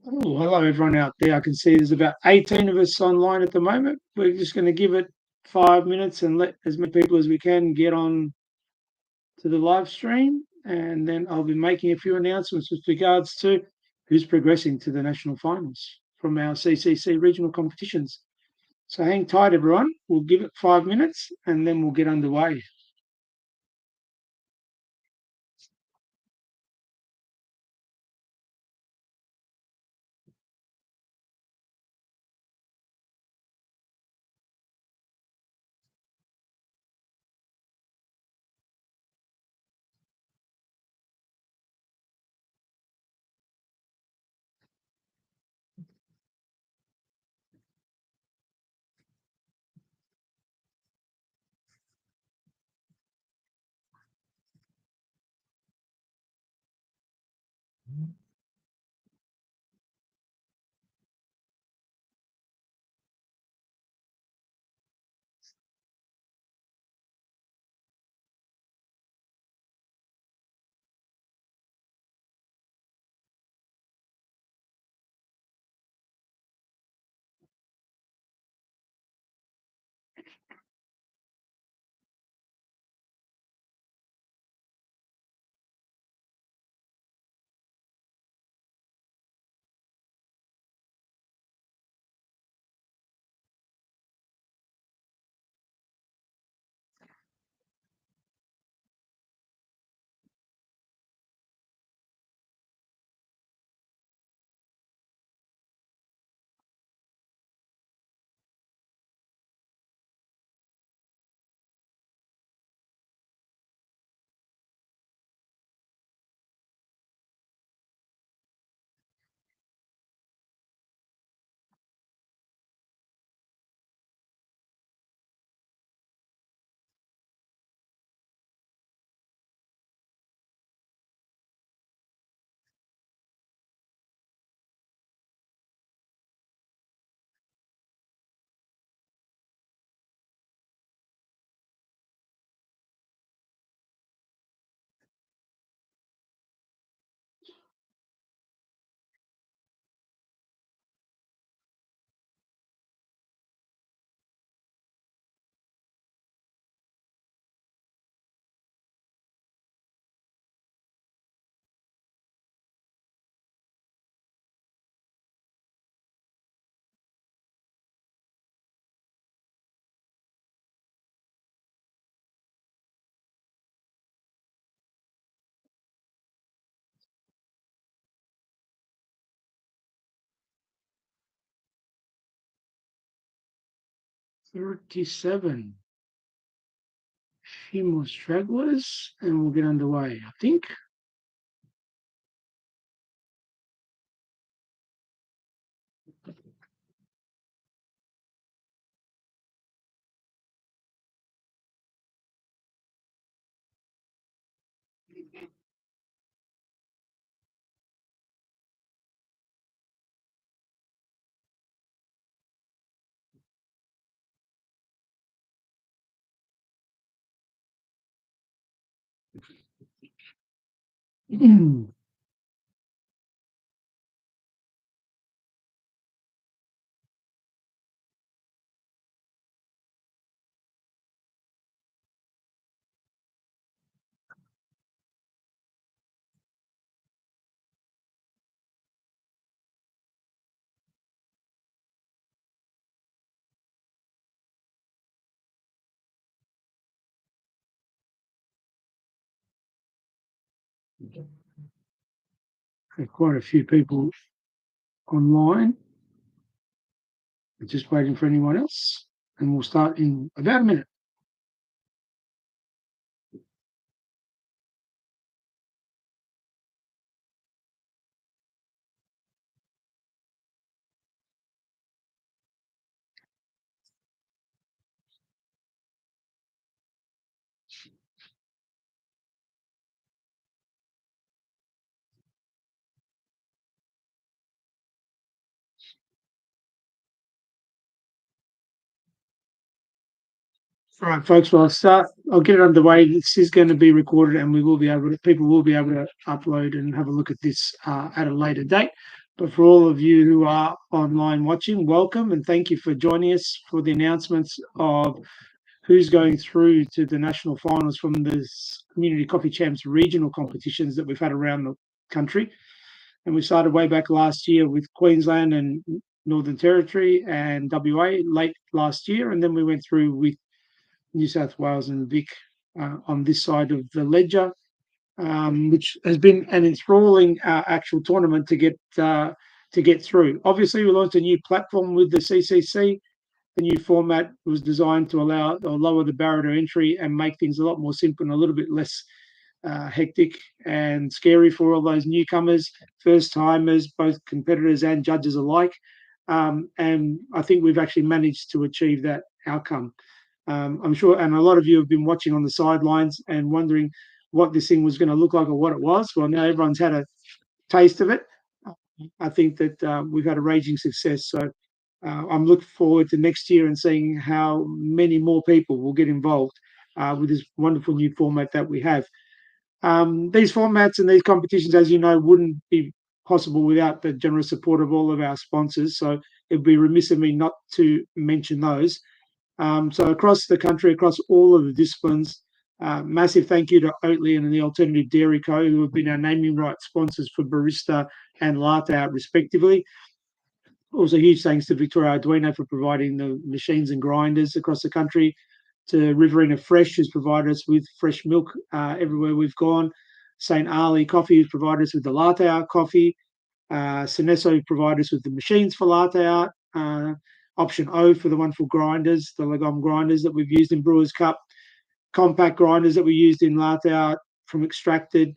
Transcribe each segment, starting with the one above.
Oh, hello, everyone out there. I can see there's about 18 of us online at the moment. We're just going to give it 5 minutes and let as many people as we can get on to the live stream. And then I'll be making a few announcements with regards to who's progressing to the national finals from our CCC regional competitions. So hang tight, everyone. We'll give it 5 minutes and then we'll get underway. 37. A few more stragglers and we'll get underway, I think. Quite a few people online. We're just waiting for anyone else, and we'll start in about a minute. All right, folks. Well, I'll get it underway. This is going to be recorded, and people will be able to upload and have a look at this at a later date. But for all of you who are online watching, welcome and thank you for joining us for the announcements of who's going through to the national finals from the Community Coffee Champs regional competitions that we've had around the country. And we started way back last year with Queensland and Northern Territory and WA late last year. And then we went through with New South Wales and Vic on this side of the ledger, which has been an enthralling actual tournament to get through. Obviously, we launched a new platform with the CCC. The new format was designed to allow or lower the barrier to entry and make things a lot more simple and a little bit less hectic and scary for all those newcomers, first timers, both competitors and judges alike. And I think we've actually managed to achieve that outcome. I'm sure, and a lot of you have been watching on the sidelines and wondering what this thing was going to look like or what it was. Well, now everyone's had a taste of it. I think that we've had a raging success. So I'm looking forward to next year and seeing how many more people will get involved with this wonderful new format that we have. These formats and these competitions, as you know, wouldn't be possible without the generous support of all of our sponsors. So it'd be remiss of me not to mention those. So across the country, across all of the disciplines, massive thank you to Oatly and the Alternative Dairy Co, who have been our naming rights sponsors for Barista and Latte Art, respectively. Also, huge thanks to Victoria Arduino for providing the machines and grinders across the country, to Riverina Fresh, who's provided us with fresh milk everywhere we've gone, St. Ali Coffee, who's provided us with the latte art coffee, Sinesso provided us with the machines for latte art, Option O for the wonderful grinders, the Lagom grinders that we've used in Brewers Cup, compact grinders that we used in latte art from Extracted,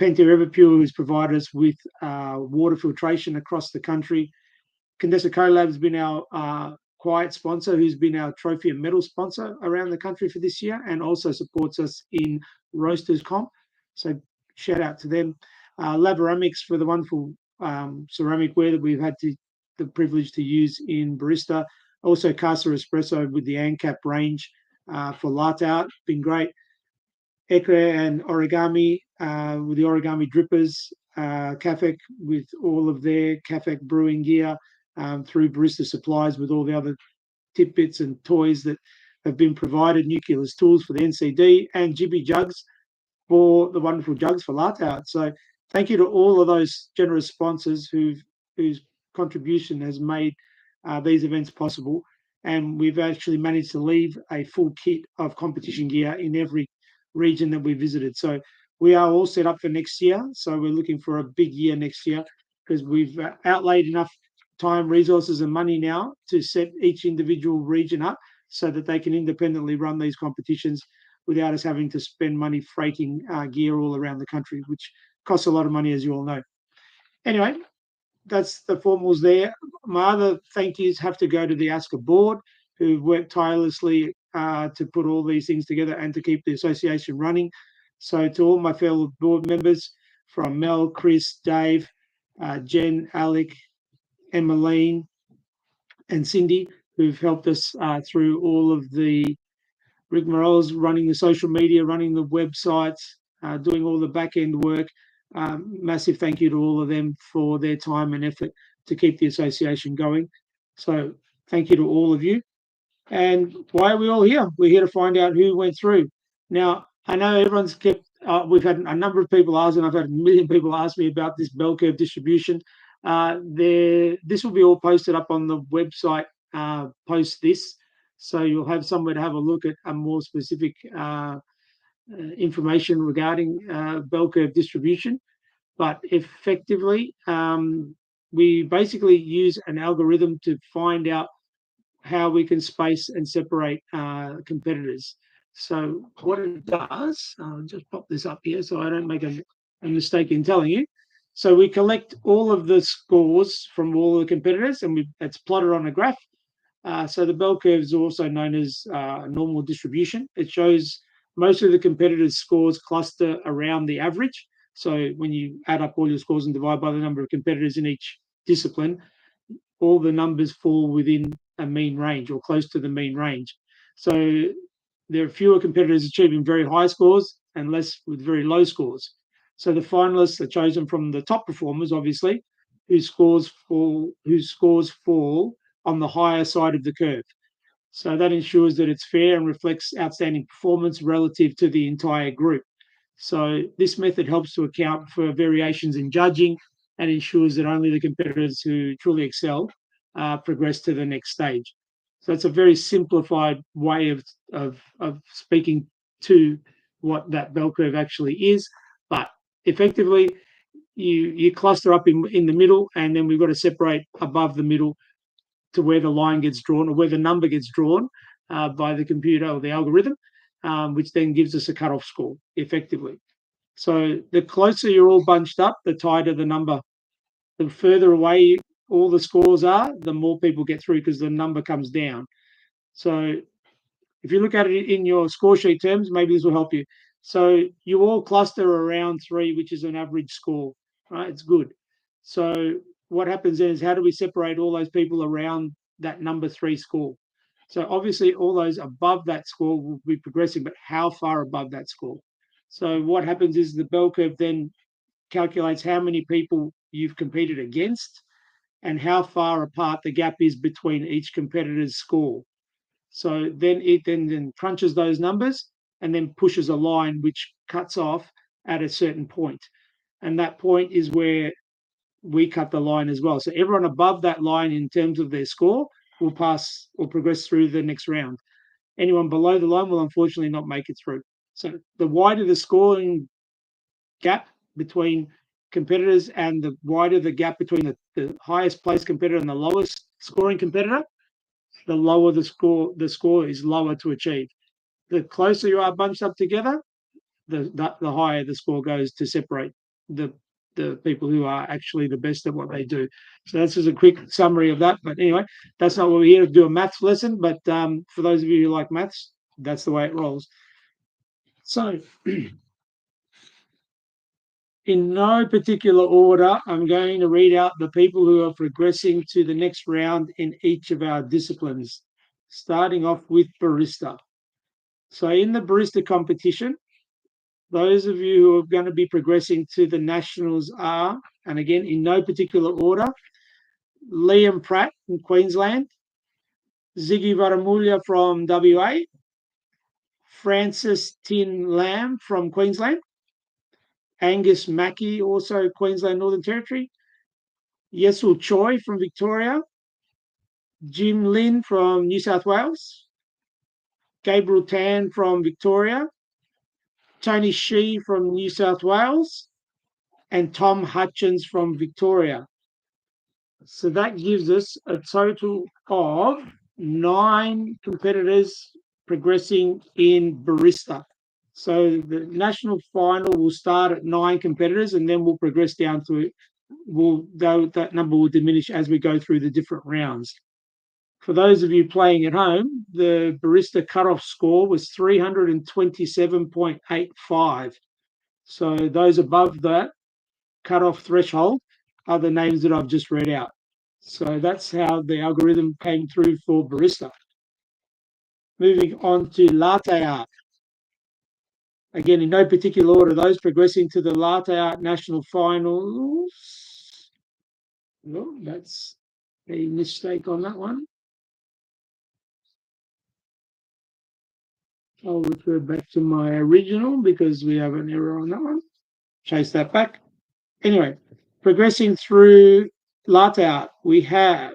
Penta Everpure, who's provided us with water filtration across the country. Condesa Colab has been our quiet sponsor, who's been our trophy and medal sponsor around the country for this year and also supports us in Roasters Comp. So shout out to them. Laboramics for the wonderful ceramic ware that we've had the privilege to use in Barista. Also Casa Espresso with the ANCAP range for latte art, been great. Eclair and Origami with the Origami drippers, Cafec with all of their Cafec brewing gear, through Barista Supplies with all the other tidbits and toys that have been provided, Nucleus Tools for the NCD, and Jibby Jugs for the wonderful jugs for latte art. So thank you to all of those generous sponsors whose contribution has made these events possible. And we've actually managed to leave a full kit of competition gear in every region that we visited. So we are all set up for next year. So we're looking for a big year next year because we've outlaid enough time, resources, and money now to set each individual region up so that they can independently run these competitions without us having to spend money freighting gear all around the country, which costs a lot of money, as you all know. Anyway, that's the formals there. My other thank yous have to go to the ASCA board, who've worked tirelessly to put all these things together and to keep the association running. So to all my fellow board members, from Mel, Chris, Dave, Jen, Alec, Emmeline, and Cindy, who've helped us through all of the rigmaroles, running the social media, running the websites, doing all the back end work. Massive thank you to all of them for their time and effort to keep the association going. So thank you to all of you. And why are we all here? We're here to find out who went through. Now, I know everyone's kept, we've had a number of people ask, and I've had a million people ask me about this bell curve distribution. This will be all posted up on the website post this. So you'll have somewhere to have a look at a more specific information regarding bell curve distribution. But effectively, we basically use an algorithm to find out how we can space and separate competitors. So what it does, I'll just pop this up here so I don't make a mistake in telling you. So we collect all of the scores from all the competitors and it's plotted on a graph. So the bell curve is also known as normal distribution. It shows most of the competitors' scores cluster around the average. So when you add up all your scores and divide by the number of competitors in each discipline, all the numbers fall within a mean range or close to the mean range. So there are fewer competitors achieving very high scores and less with very low scores. So the finalists are chosen from the top performers, obviously, whose scores fall on the higher side of the curve. So that ensures that it's fair and reflects outstanding performance relative to the entire group. So this method helps to account for variations in judging and ensures that only the competitors who truly excel progress to the next stage. So it's a very simplified way of speaking to what that bell curve actually is. But effectively, you cluster up in the middle, and then we've got to separate above the middle to where the line gets drawn or where the number gets drawn by the computer or the algorithm, which then gives us a cutoff score effectively. So the closer you're all bunched up, the tighter the number. The further away all the scores are, the more people get through because the number comes down. So if you look at it in your score sheet terms, maybe this will help you. So you all cluster around 3, which is an average score, right? It's good. So what happens then is, how do we separate all those people around that number 3 score? So obviously all those above that score will be progressing, but how far above that score? So what happens is the bell curve then calculates how many people you've competed against and how far apart the gap is between each competitor's score. So then it then crunches those numbers and then pushes a line which cuts off at a certain point. And that point is where we cut the line as well. So everyone above that line in terms of their score will pass or progress through the next round. Anyone below the line will unfortunately not make it through. So the wider the scoring gap between competitors and the wider the gap between the highest placed competitor and the lowest scoring competitor, the lower the score is lower to achieve. The closer you are bunched up together, the higher the score goes to separate the people who are actually the best at what they do. So that's just a quick summary of that. But anyway, that's not what we're here to do, a maths lesson. But for those of you who like maths, that's the way it rolls. So in no particular order, I'm going to read out the people who are progressing to the next round in each of our disciplines, starting off with barista. So in the barista competition, those of you who are going to be progressing to the nationals are, and again, in no particular order, Liam Pratt from Queensland, Ziggy Varamulya from WA, Francis Tin Lam from Queensland, Angus Mackey, also Queensland Northern Territory, Yesul Choi from Victoria, Jim Lin from New South Wales, Gabriel Tan from Victoria, Tony Shee from New South Wales, and Tom Hutchins from Victoria. So that gives us a total of 9 competitors progressing in barista. So the national final will start at 9 competitors, and then we'll progress down to that number will diminish as we go through the different rounds. For those of you playing at home, the barista cutoff score was 327.85. So those above that cutoff threshold are the names that I've just read out. So that's how the algorithm came through for barista. Moving on to latte art. Again, in no particular order, those progressing to the latte art national finals. Oh, that's a mistake on that one. I'll refer back to my original because we have an error on that one. Chase that back. Anyway, progressing through latte art, we have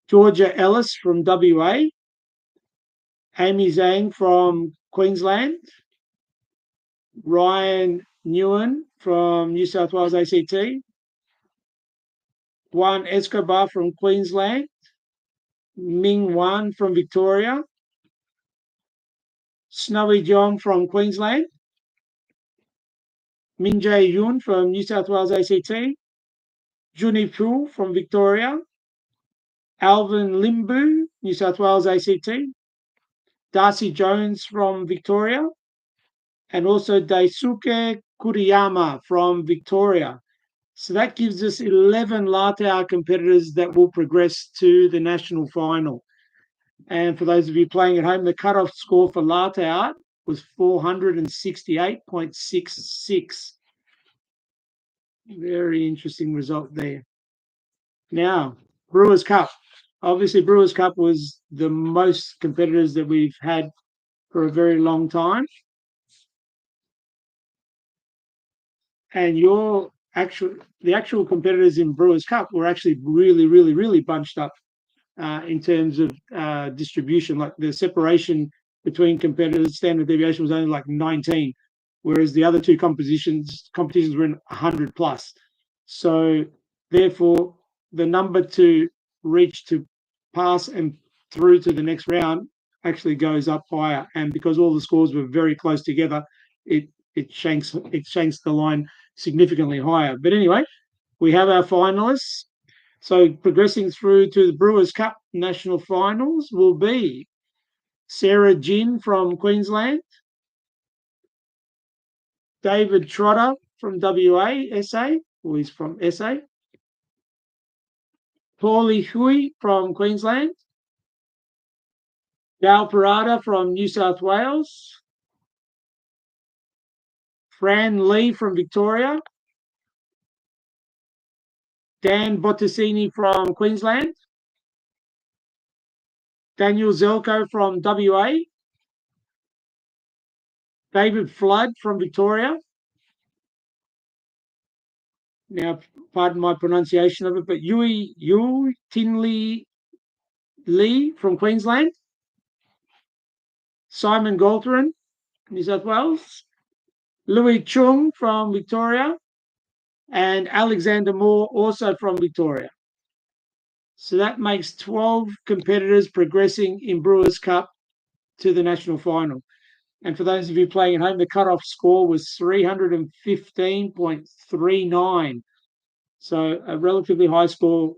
Georgia Ellis from WA, Amy Zhang from Queensland, Ryan Nguyen from New South Wales ACT, Juan Escobar from Queensland, Ming Wan from Victoria, Snowy John from Queensland, Min Jae Yoon from New South Wales ACT, Juni Poo from Victoria, Alvin Limbu, New South Wales ACT, Darcy Jones from Victoria, and also Daisuke Kuriyama from Victoria. So that gives us 11 latte art competitors that will progress to the national final. And for those of you playing at home, the cutoff score for latte art was 468.66. Very interesting result there. Now, Brewers Cup. Obviously, Brewers Cup was the most competitors that we've had for a very long time. And the actual competitors in Brewers Cup were actually really, really, really bunched up in terms of distribution. Like the separation between competitors, standard deviation was only like 19, whereas the other two competitions were in 100 plus. So therefore, the number to reach to pass and through to the next round actually goes up higher. And because all the scores were very close together, it shanks the line significantly higher. But anyway, we have our finalists. So progressing through to the Brewers Cup national finals will be Sarah Ginn from Queensland, David Trotter from WA, SA, who is from SA, Paulie Hui from Queensland, Dal Parada from New South Wales, Fran Lee from Victoria, Dan Botticini from Queensland, Daniel Zelko from WA, David Flood from Victoria. Now, pardon my pronunciation of it, but Yui Tinley Lee from Queensland, Simon Galteran, New South Wales, Louis Chung from Victoria, and Alexander Moore, also from Victoria. So that makes 12 competitors progressing in Brewers Cup to the national final. And for those of you playing at home, the cutoff score was 315.39. So a relatively high score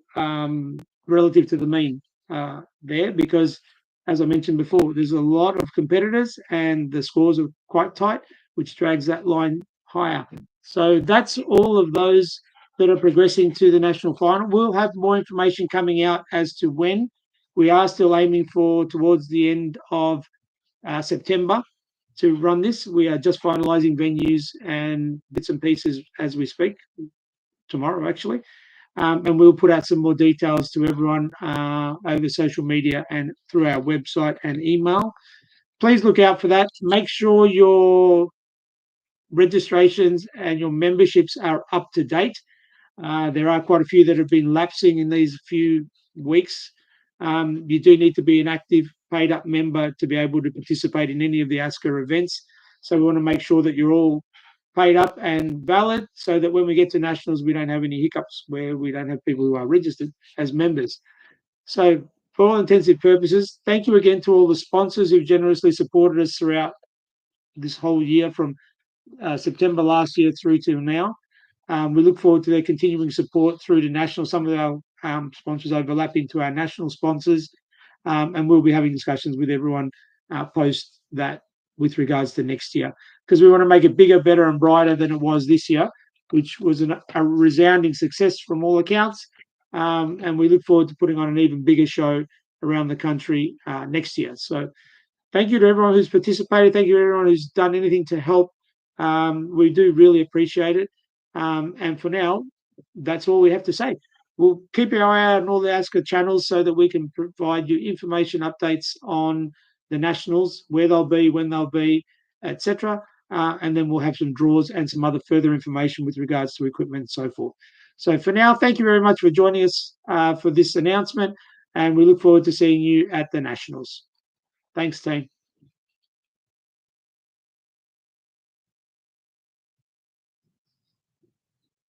relative to the mean there, because, as I mentioned before, there's a lot of competitors and the scores are quite tight, which drags that line higher. So that's all of those that are progressing to the national final. We'll have more information coming out as to when. We are still aiming for towards the end of September to run this. We are just finalising venues and bits and pieces as we speak, tomorrow actually. And we'll put out some more details to everyone over social media and through our website and email. Please look out for that. Make sure your registrations and your memberships are up to date. There are quite a few that have been lapsing in these few weeks. You do need to be an active paid up member to be able to participate in any of the ASCA events. So we want to make sure that you're all paid up and valid so that when we get to nationals, we don't have any hiccups where we don't have people who are registered as members. So for all intensive purposes, thank you again to all the sponsors who've generously supported us throughout this whole year from September last year through to now. We look forward to their continuing support through to national. Some of our sponsors overlap into our national sponsors, and we'll be having discussions with everyone post that with regards to next year, because we want to make it bigger, better, and brighter than it was this year, which was a resounding success from all accounts. And we look forward to putting on an even bigger show around the country next year. So thank you to everyone who's participated. Thank you to everyone who's done anything to help. We do really appreciate it. And for now, that's all we have to say. We'll keep our eye out on all the ASCA channels so that we can provide you information updates on the nationals, where they'll be, when they'll be, etc. And then we'll have some draws and some other further information with regards to equipment and so forth. So for now, thank you very much for joining us for this announcement, and we look forward to seeing you at the nationals. Thanks, team.